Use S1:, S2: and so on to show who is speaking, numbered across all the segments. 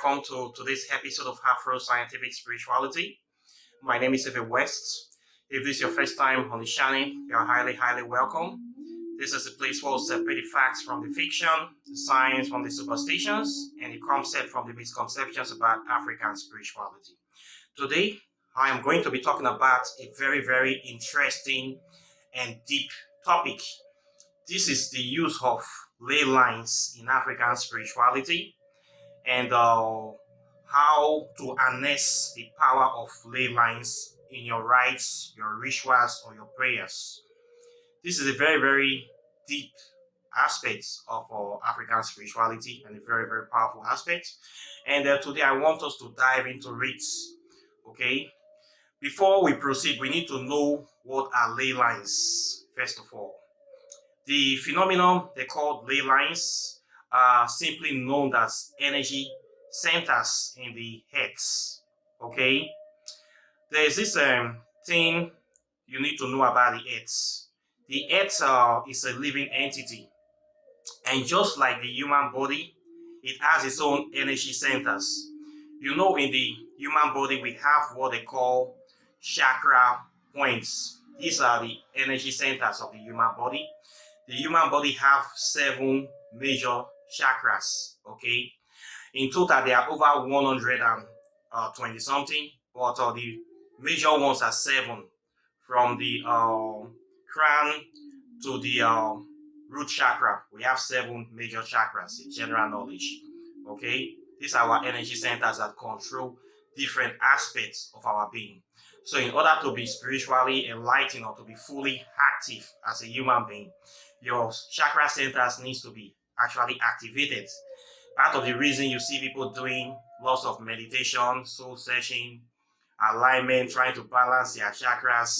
S1: welcome to today's episode of Afro Scientific Spirituality. My name is West. If this is your first time on the channel, you are highly welcome. This is a place where we'll separate the facts from the fiction, the science from the superstitions, and the concept from the misconceptions about African spirituality. Today, I am going to be talking about a very interesting and deep topic. This is the use of ley lines in African spirituality and how to harness the power of ley lines in your rites, your rituals, or your prayers. This is a very deep aspect of African spirituality and a very powerful aspect. And today I want us to dive into it. Okay. Before we proceed, we need to know what are ley lines, first of all. The phenomenon they call ley lines are simply known as energy centers in the earth. Okay, there's this thing you need to know about the earth. The earth is a living entity, and just like the human body, it has its own energy centers. You know, in the human body, we have what they call chakra points. These are the energy centers of the human body. The human body have 7 major chakras. Okay, in total there are over 120 something, but the major ones are 7, from the crown to the root chakra. We have 7 major chakras in general knowledge. Okay, these are our energy centers that control different aspects of our being. So in order to be spiritually enlightened or to be fully active as a human being, your chakra centers needs to be actually activated. Part of the reason you see people doing lots of meditation, soul searching, alignment, trying to balance their chakras,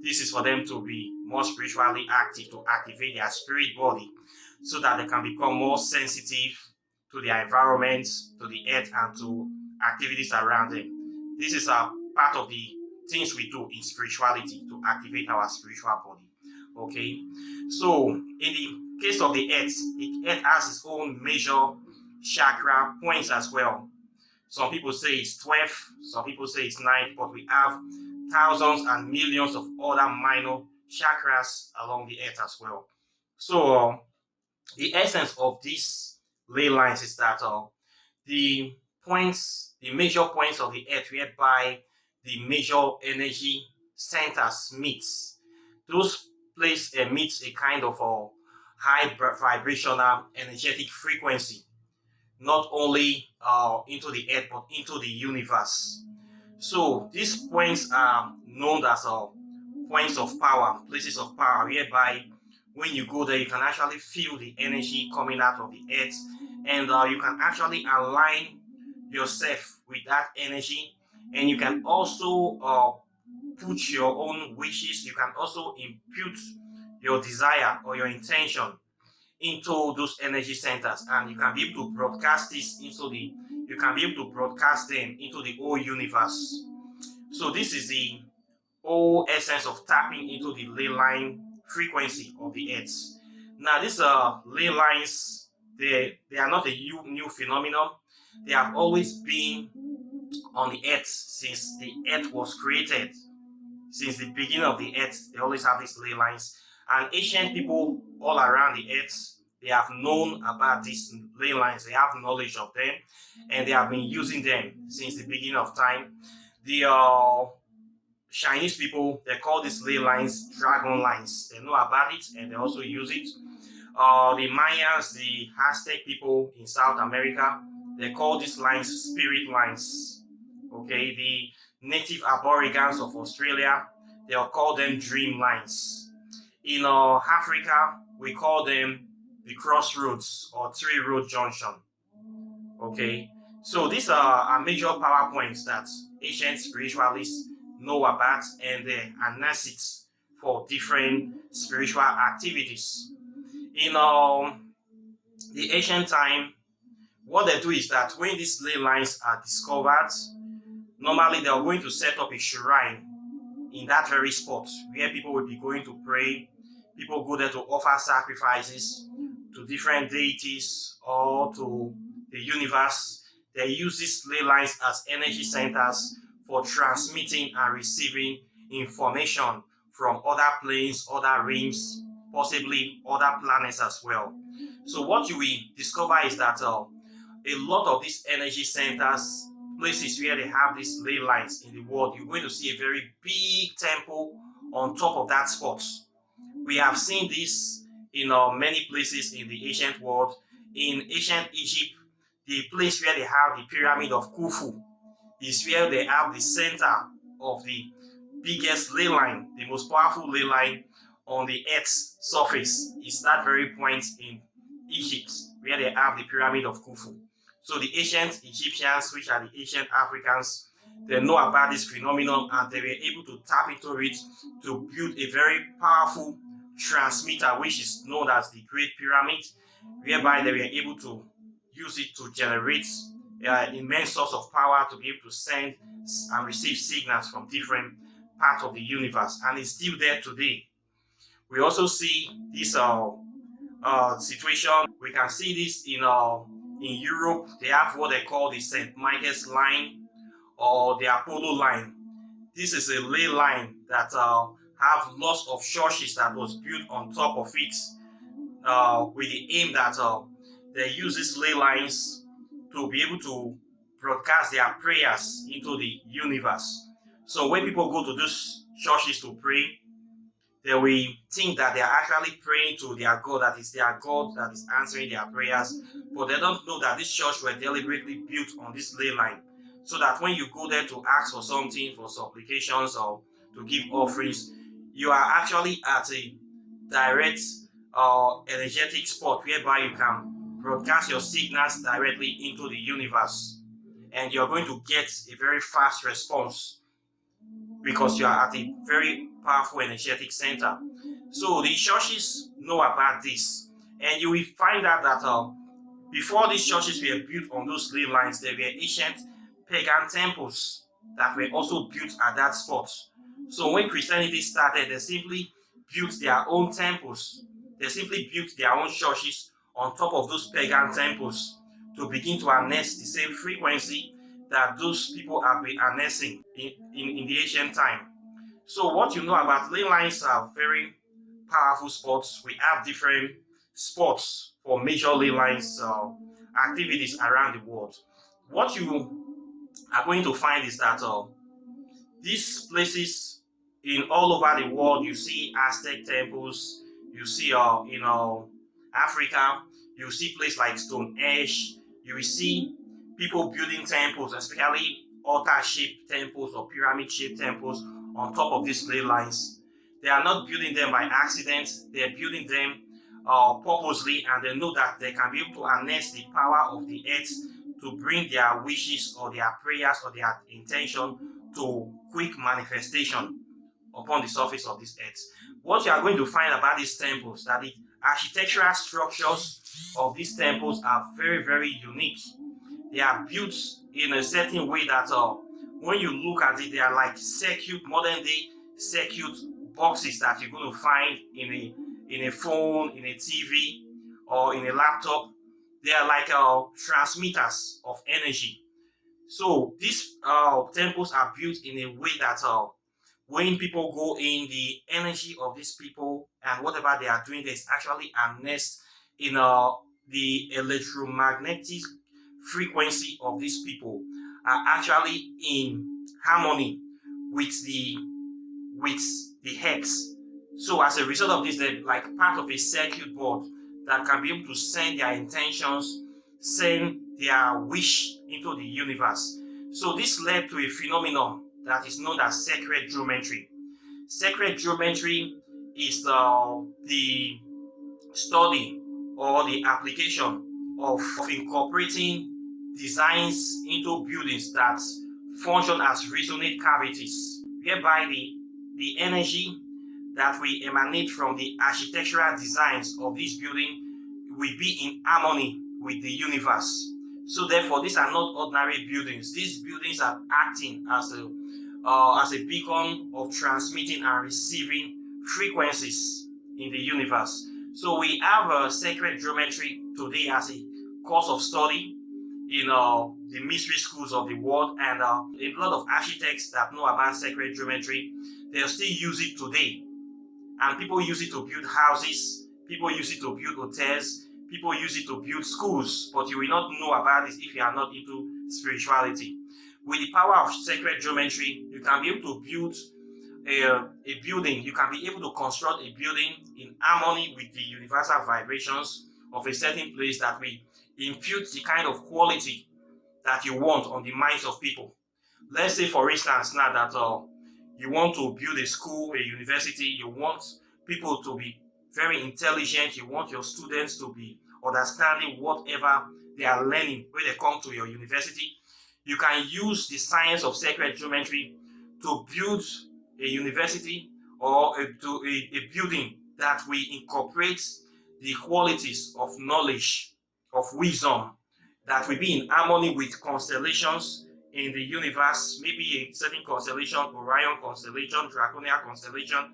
S1: this is for them to be more spiritually active, to activate their spirit body so that they can become more sensitive to their environment, to the earth, and to activities around them. This is a part of the things we do in spirituality to activate our spiritual body. Okay, so in the case of the earth has its own major chakra points as well. Some people say it's 12, some people say it's 9, but we have thousands and millions of other minor chakras along the earth as well. So the essence of these ley lines is that the major points of the earth whereby the major energy centers meets, those place emits a kind of a high vibrational energetic frequency, not only into the earth but into the universe. So these points are known as points of power, places of power, whereby when you go there you can actually feel the energy coming out of the earth, and you can actually align yourself with that energy, and you can also put your own wishes, you can also impute your desire or your intention into those energy centers, and you can be able to broadcast this into the them into the whole universe. So this is the whole essence of tapping into the ley line frequency of the earth. Now these ley lines, they are not a new phenomenon. They have always been on the earth since the earth was created. Since the beginning of the earth, they always have these ley lines. And ancient people all around the earth, they have known about these ley lines. They have knowledge of them, and they have been using them since the beginning of time. The Chinese people, they call these ley lines dragon lines. They know about it, and they also use it. The Mayans, the Aztec people in South America, they call these lines spirit lines. Okay, the native aborigines of Australia, they'll call them dream lines. In Africa, we call them the crossroads or 3-road junction. Okay, so these are major power points that ancient spiritualists know about, and they harness it for different spiritual activities. In the ancient time, what they do is that when these ley lines are discovered, normally they are going to set up a shrine in that very spot where people will be going to pray. People go there to offer sacrifices to different deities or to the universe. they use these ley lines as energy centers for transmitting and receiving information from other planes, other realms, possibly other planets as well. So what you will discover is that a lot of these energy centers, places where they have these ley lines in the world, you're going to see a very big temple on top of that spot. We have seen this in many places in the ancient world. In ancient Egypt, the place where they have the pyramid of Khufu is where they have the center of the biggest ley line, the most powerful ley line on the Earth's surface. Is that very point in Egypt where they have the pyramid of Khufu. So the ancient Egyptians, which are the ancient Africans, they know about this phenomenon and they were able to tap into it to build a very powerful transmitter, which is known as the Great Pyramid, whereby they were able to use it to generate immense source of power to be able to send and receive signals from different parts of the universe, and it's still there today. We also see this situation. We can see this in Europe. They have what they call the St. Michael's line or the Apollo line. This is a ley line that have lots of churches that was built on top of it with the aim that they use these ley lines to be able to broadcast their prayers into the universe. So when people go to these churches to pray, they will think that they are actually praying to their God, that is their God that is answering their prayers, but they don't know that this church were deliberately built on this ley line, so that when you go there to ask for something, for supplications or to give offerings, you are actually at a direct energetic spot whereby you can broadcast your signals directly into the universe, and you're going to get a very fast response because you are at a very powerful energetic center. So the churches know about this, and you will find out that before these churches were built on those ley lines, there were ancient pagan temples that were also built at that spot. So when Christianity started, they simply built their own temples. They simply built their own churches on top of those pagan temples to begin to harness the same frequency that those people have been harnessing in the ancient time. So what you know about ley lines are very powerful spots. We have different spots for major ley lines activities around the world. What you are going to find is that these places in all over the world, you see Aztec temples, you see in Africa, you see places like Stonehenge, you will see people building temples, especially altar-shaped temples or pyramid-shaped temples on top of these ley lines. They are not building them by accident, they are building them purposely, and they know that they can be able to harness the power of the earth to bring their wishes or their prayers or their intention to quick manifestation upon the surface of this earth. What you are going to find about these temples, that the architectural structures of these temples are very, very unique. They are built in a certain way that when you look at it, they are like circuit, modern day circuit boxes that you're going to find in a phone, in a TV, or in a laptop. They are like transmitters of energy. So these temples are built in a way that when people go in, the energy of these people and whatever they are doing is actually harnessed in the electromagnetic frequency of these people are actually in harmony with the hertz. So as a result of this, they're like part of a circuit board that can be able to send their intentions, send their wish into the universe. So this led to a phenomenon that is known as sacred geometry. Sacred geometry is the study or the application of incorporating designs into buildings that function as resonant cavities, whereby the energy that we emanate from the architectural designs of this building will be in harmony with the universe. So therefore, these are not ordinary buildings. These buildings are acting as a beacon of transmitting and receiving frequencies in the universe. So we have sacred geometry today as a course of study in the mystery schools of the world, and a lot of architects that know about sacred geometry, they'll still use it today. And people use it to build houses, people use it to build hotels, people use it to build schools, but you will not know about it if you are not into spirituality. With the power of sacred geometry, you can be able to build a building, you can be able to construct a building in harmony with the universal vibrations of a certain place that will impute the kind of quality that you want on the minds of people. Let's say, for instance, now that you want to build a school, a university, you want people to be very intelligent, you want your students to be understanding whatever they are learning when they come to your university. You can use the science of sacred geometry to build a university or a building that will incorporate the qualities of knowledge, of wisdom, that will be in harmony with constellations in the universe, maybe a certain constellation, Orion constellation, Draconia constellation,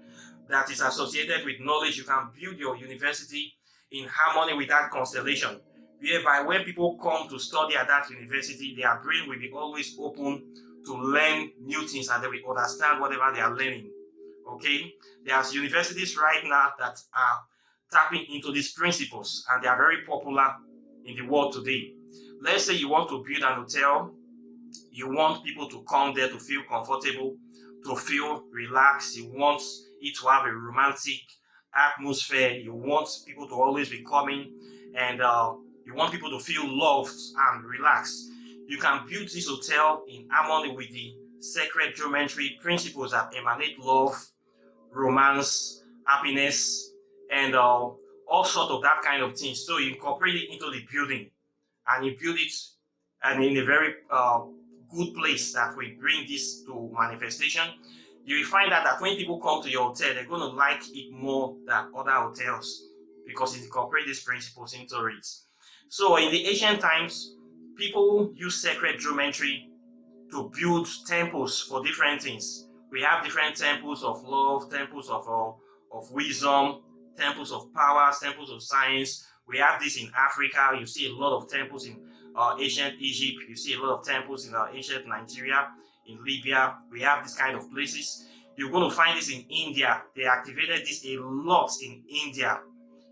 S1: that is associated with knowledge. You can build your university in harmony with that constellation, whereby when people come to study at that university, their brain will be always open to learn new things and they will understand whatever they are learning. Okay, there's universities right now that are tapping into these principles, and they are very popular in the world today. Let's say you want to build an hotel, you want people to come there to feel comfortable, to feel relaxed, you want it to have a romantic atmosphere, you want people to always be coming, and you want people to feel loved and relaxed. You can build this hotel in harmony with the sacred geometry principles that emanate love, romance, happiness, and all sorts of that kind of thing. So you incorporate it into the building, and you build it and in a very good place that will bring this to manifestation. You will find out that when people come to your hotel, they're going to like it more than other hotels because it incorporates these principles into it. So in the ancient times, people use sacred geometry to build temples for different things. We have different temples of love, temples of wisdom, temples of power, temples of science. We have this in Africa. You see a lot of temples in ancient Egypt. You see a lot of temples in ancient Nigeria, in Libya. We have this kind of places. You're going to find this in India. They activated this a lot in India.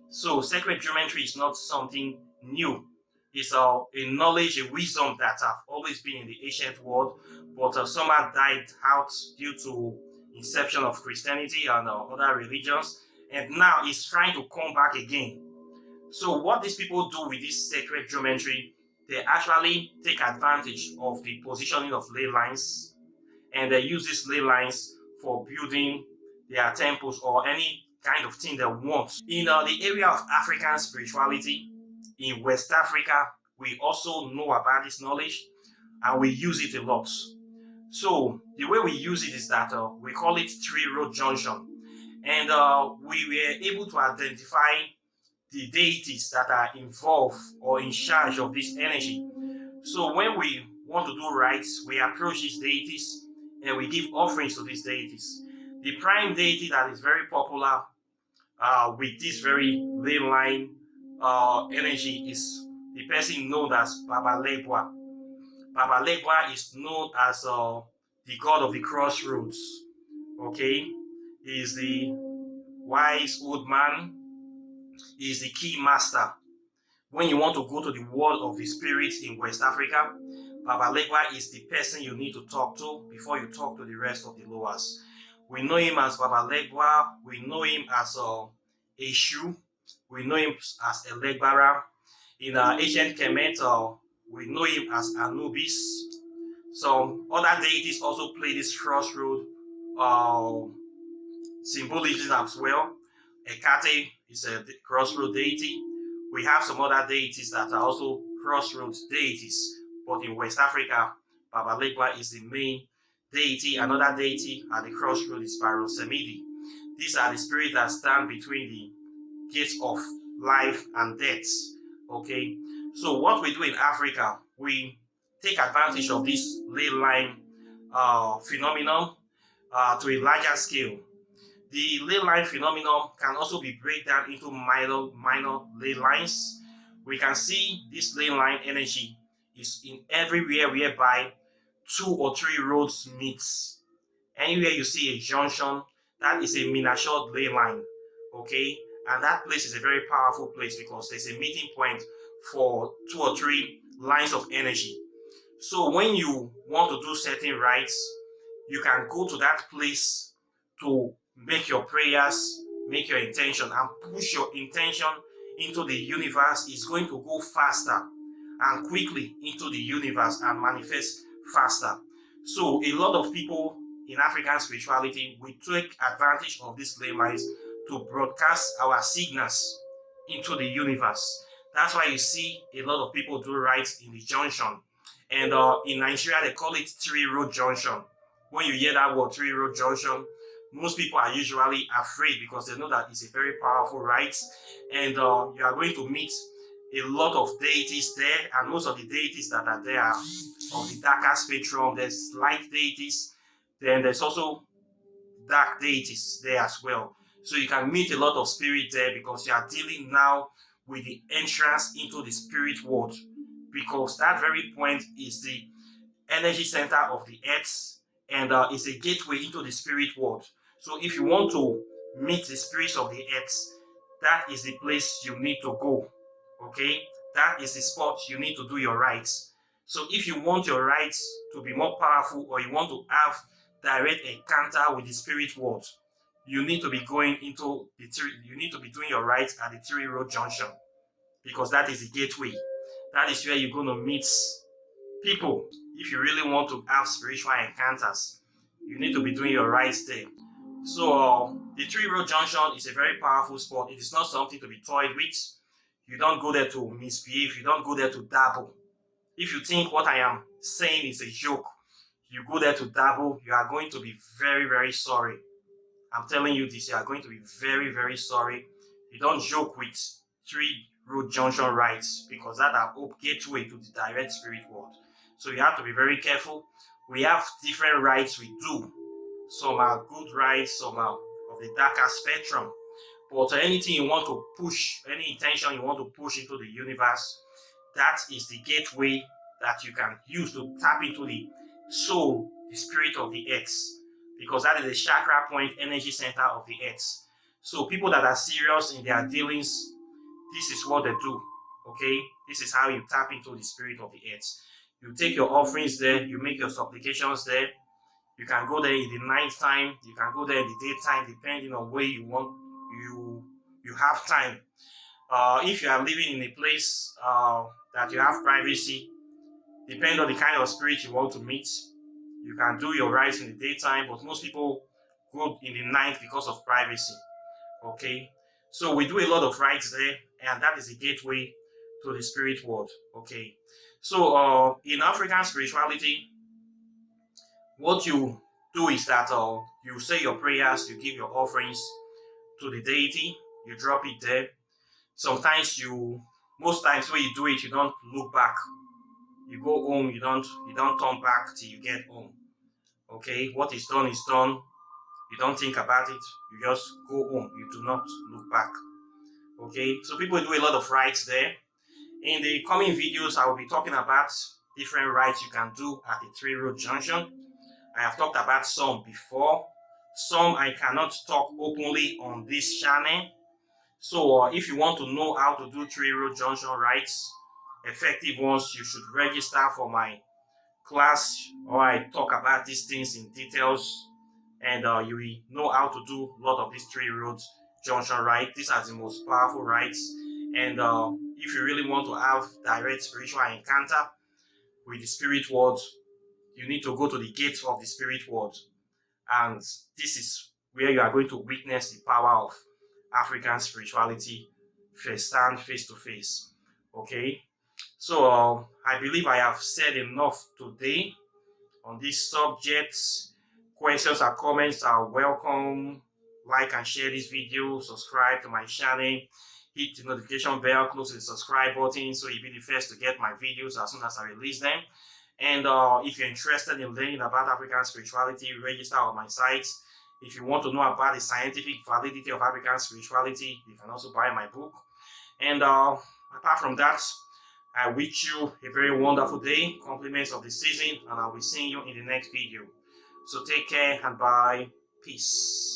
S1: So sacred geometry is not something new. It's a knowledge, a wisdom that have always been in the ancient world, but some have died out due to inception of Christianity and other religions, and now it's trying to come back again. So what these people do with this sacred geometry, they actually take advantage of the positioning of ley lines, and they use these ley lines for building their temples or any kind of thing they want. In the area of African spirituality, in West Africa, we also know about this knowledge and we use it a lot. So the way we use it is that we call it three-road junction, and we were able to identify the deities that are involved or in charge of this energy. So when we want to do rites, we approach these deities and we give offerings to these deities. The prime deity that is very popular with this very ley line energy is the person known as Baba Legba. Baba Legba is known as the god of the crossroads. Okay, he is the wise old man. He is the key master. When you want to go to the world of the spirits in West Africa, Baba Legba is the person you need to talk to before you talk to the rest of the lowers. We know him as Baba Legba. We know him as Eshu. We know him as Elegbara. In ancient Kemet, we know him as Anubis. So other deities also play this crossroad symbolism as well. Hecate is a crossroad deity. We have some other deities that are also crossroads deities, but in West Africa, Baba Legba is the main deity. Another deity at the crossroad is Baron Semidi. These are the spirits that stand between the gates of life and death. Okay, so what we do in Africa, we take advantage of this ley line phenomenon to a larger scale. The ley line phenomenon can also be break down into minor ley lines. We can see this ley line energy is in everywhere whereby 2 or 3 roads meets. Anywhere you see a junction, that is a miniatured ley line, okay? And that place is a very powerful place because there's a meeting point for 2 or 3 lines of energy. So when you want to do certain rites, you can go to that place to make your prayers, make your intention, and push your intention into the universe. It's going to go faster and quickly into the universe and manifest faster. So a lot of people in African spirituality, we take advantage of these ley lines to broadcast our signals into the universe. That's why you see a lot of people do rites in the junction. And in Nigeria, they call it 3-road junction. When you hear that word 3-road junction, most people are usually afraid because they know that it's a very powerful rite. And you are going to meet a lot of deities there, and most of the deities that are there are of the darker spectrum. There's light deities, then there's also dark deities there as well. So you can meet a lot of spirit there because you are dealing now with the entrance into the spirit world, because that very point is the energy center of the earth, and is a gateway into the spirit world. So if you want to meet the spirits of the earth, that is the place you need to go. Okay, that is the spot you need to do your rites. So if you want your rites to be more powerful, or you want to have direct encounter with the spirit world, you need to be going into you need to be doing your rites at the 3-road junction, because that is the gateway. That is where you're going to meet people. If you really want to have spiritual encounters, you need to be doing your rites there. So the 3-road junction is a very powerful spot. It is not something to be toyed with. You don't go there to misbehave. You don't go there to dabble. If you think what I am saying is a joke, you go there to dabble, you are going to be very, very sorry. I'm telling you this, you are going to be very, very sorry. You don't joke with 3-road junction rites, because that are gateway to the direct spirit world. So you have to be very careful. We have different rites we do. Some are good rites, some are of the darker spectrum. But anything you want to push, any intention you want to push into the universe, that is the gateway that you can use to tap into the soul, the spirit of the earth, because that is the chakra point, energy center of the earth. So people that are serious in their dealings, this is what they do. Okay, this is how you tap into the spirit of the earth. You take your offerings there, you make your supplications there. You can go there in the night time, you can go there in the daytime, depending on where you want. You have time. If you are living in a place that you have privacy, depending on the kind of spirit you want to meet, you can do your rites in the daytime, but most people go in the night because of privacy. Okay, so we do a lot of rites there, and that is the gateway to the spirit world. Okay, so in African spirituality, what you do is that you say your prayers, you give your offerings to the deity, you drop it there. Sometimes most times when you do it, you don't look back. You go home, you don't turn back till you get home. Okay, what is done is done. You don't think about it. You just go home. You do not look back. Okay, so people do a lot of rites there. In the coming videos, I will be talking about different rites you can do at the 3-road junction. I have talked about some before. Some I cannot talk openly on this channel. So if you want to know how to do 3-road junction rites, effective ones, you should register for my class, or I talk about these things in details, and you will know how to do a lot of these 3-road junction rites. These are the most powerful rites, and if you really want to have direct spiritual encounter with the spirit world, you need to go to the gates of the spirit world, and this is where you are going to witness the power of African spirituality stand face to face. Okay, so I believe I have said enough today on this subject. Questions or comments are welcome. Like and share this video, subscribe to my channel, hit the notification bell close to the subscribe button so you'll be the first to get my videos as soon as I release them. And if you're interested in learning about African spirituality, register on my site. If you want to know about the scientific validity of African spirituality, you can also buy my book. And apart from that, I wish you a very wonderful day, compliments of the season, and I'll be seeing you in the next video. So take care and bye. Peace.